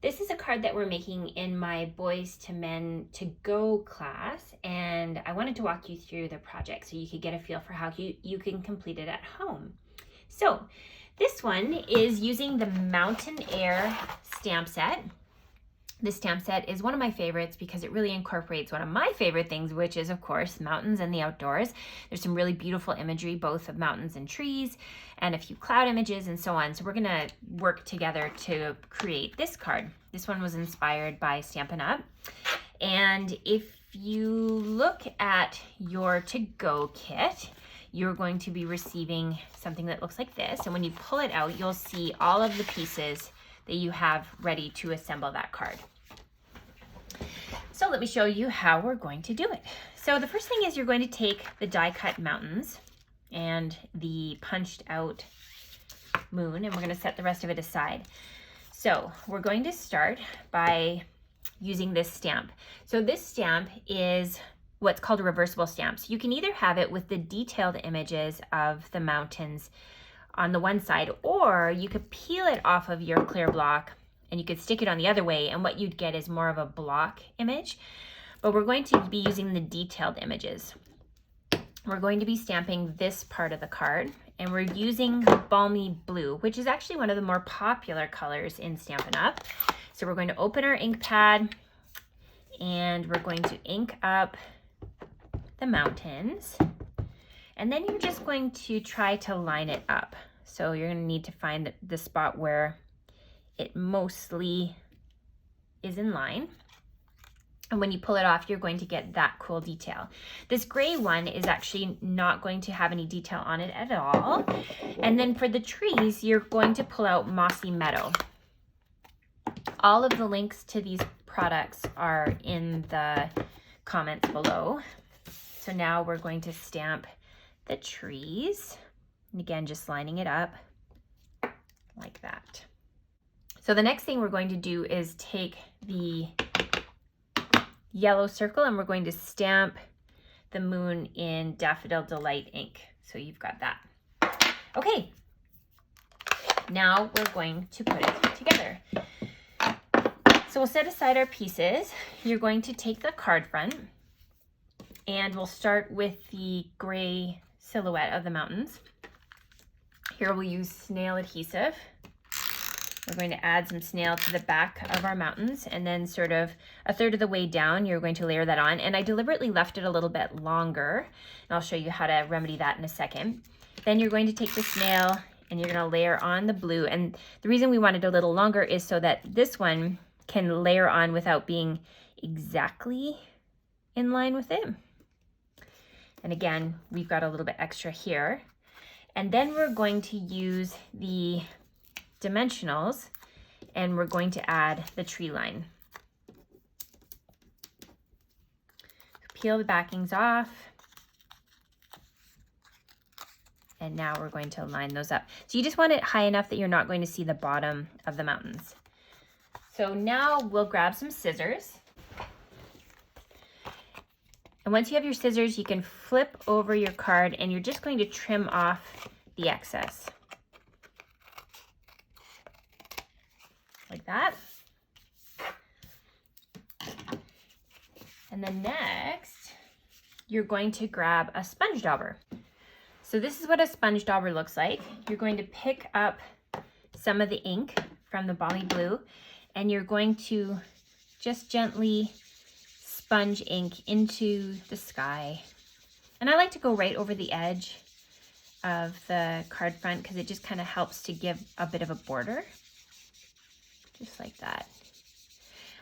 This is a card that we're making in my Boys to Men to Go class, and I wanted to walk you through the project so you could get a feel for how you can complete it at home. So this one is using the Mountain Air stamp set. This stamp set is one of my favorites because it really incorporates one of my favorite things, which is, of course, mountains and the outdoors. There's some really beautiful imagery, both of mountains and trees, and a few cloud images and so on. So we're gonna work together to create this card. This one was inspired by Stampin' Up! And if you look at your to-go kit, you're going to be receiving something that looks like this. And when you pull it out, you'll see all of the pieces that you have ready to assemble that card. So let me show you how we're going to do it. So the first thing is you're going to take the die cut mountains and the punched out moon, and we're going to set the rest of it aside. So we're going to start by using this stamp. So this stamp is what's called a reversible stamp. So you can either have it with the detailed images of the mountains on the one side, or you could peel it off of your clear block and you could stick it on the other way, and what you'd get is more of a block image. But we're going to be using the detailed images. We're going to be stamping this part of the card, and we're using Balmy Blue, which is actually one of the more popular colors in Stampin' Up! So we're going to open our ink pad, and we're going to ink up the mountains. And then you're just going to try to line it up. So you're going to need to find the spot where it mostly is in line. And when you pull it off, you're going to get that cool detail. This gray one is actually not going to have any detail on it at all. And then for the trees, you're going to pull out Mossy Meadow. All of the links to these products are in the comments below. So now we're going to stamp the trees. And again, just lining it up like that. So the next thing we're going to do is take the yellow circle and we're going to stamp the moon in Daffodil Delight ink. So you've got that. Okay, now we're going to put it together. So we'll set aside our pieces. You're going to take the card front, and we'll start with the gray silhouette of the mountains. Here we'll use snail adhesive. We're going to add some snail to the back of our mountains, and then sort of a third of the way down, you're going to layer that on. And I deliberately left it a little bit longer, and I'll show you how to remedy that in a second. Then you're going to take the snail and you're going to layer on the blue. And the reason we wanted a little longer is so that this one can layer on without being exactly in line with it. And again, we've got a little bit extra here. And then we're going to use the dimensionals, and we're going to add the tree line. Peel the backings off, and now we're going to line those up. So you just want it high enough that you're not going to see the bottom of the mountains. So now we'll grab some scissors. And once you have your scissors, you can flip over your card, and you're just going to trim off the excess. Like that. And then next, you're going to grab a sponge dauber. So this is what a sponge dauber looks like. You're going to pick up some of the ink from the Balmy Blue, and you're going to just gently sponge ink into the sky. And I like to go right over the edge of the card front because it just kind of helps to give a bit of a border. Just like that.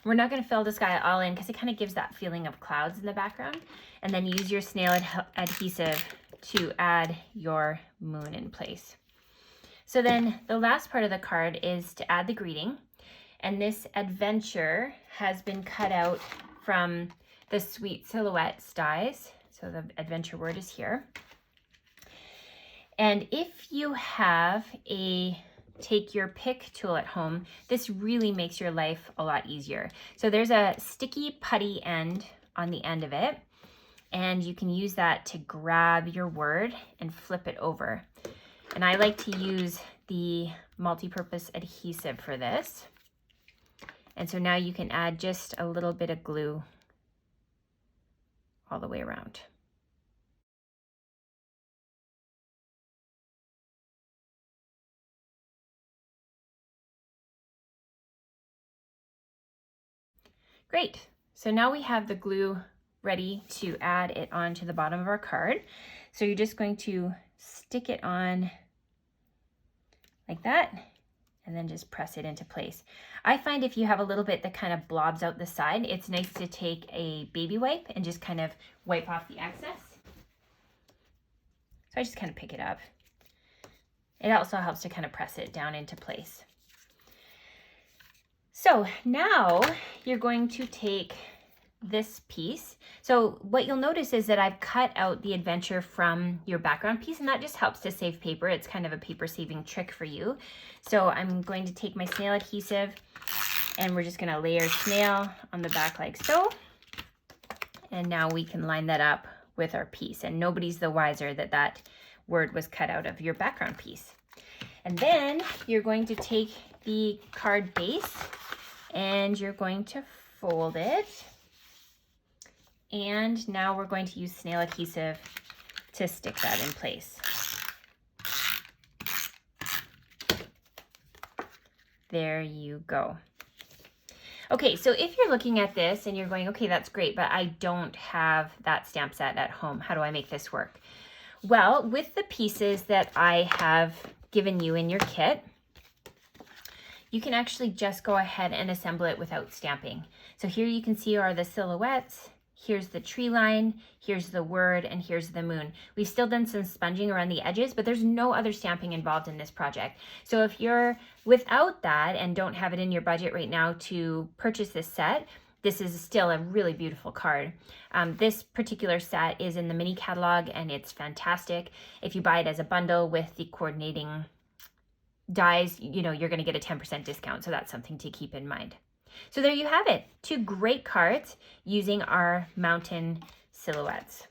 We're not going to fill the sky all in because it kind of gives that feeling of clouds in the background. And then use your snail adhesive to add your moon in place. So then the last part of the card is to add the greeting. And this adventure has been cut out from the Sweet Silhouettes dies. So the adventure word is here. And if you have a take your pick tool at home, this really makes your life a lot easier. So there's a sticky putty end on the end of it, and you can use that to grab your word and flip it over. And I like to use the multi-purpose adhesive for this. And so now you can add just a little bit of glue all the way around. Great. So now we have the glue ready to add it onto the bottom of our card. So you're just going to stick it on like that, and then just press it into place. I find if you have a little bit that kind of blobs out the side, it's nice to take a baby wipe and just kind of wipe off the excess. So I just kind of pick it up. It also helps to kind of press it down into place. So now you're going to take this piece. So what you'll notice is that I've cut out the adventure from your background piece, and that just helps to save paper. It's kind of a paper saving trick for you. So I'm going to take my snail adhesive, and we're just going to layer snail on the back like so. And now we can line that up with our piece, and nobody's the wiser that that word was cut out of your background piece. And then you're going to take the card base and you're going to fold it. And now we're going to use snail adhesive to stick that in place. There you go. Okay, so if you're looking at this and you're going, okay, that's great, but I don't have that stamp set at home. How do I make this work? Well, with the pieces that I have given you in your kit, you can actually just go ahead and assemble it without stamping. So here you can see are the silhouettes. Here's the tree line, here's the word, and here's the moon. We've still done some sponging around the edges, but there's no other stamping involved in this project. So if you're without that and don't have it in your budget right now to purchase this set, this is still a really beautiful card. This particular set is in the mini catalog and it's fantastic. If you buy it as a bundle with the coordinating dies, you know, you're gonna get a 10% discount. So that's something to keep in mind. So there you have it, 2 great cards using our mountain silhouettes.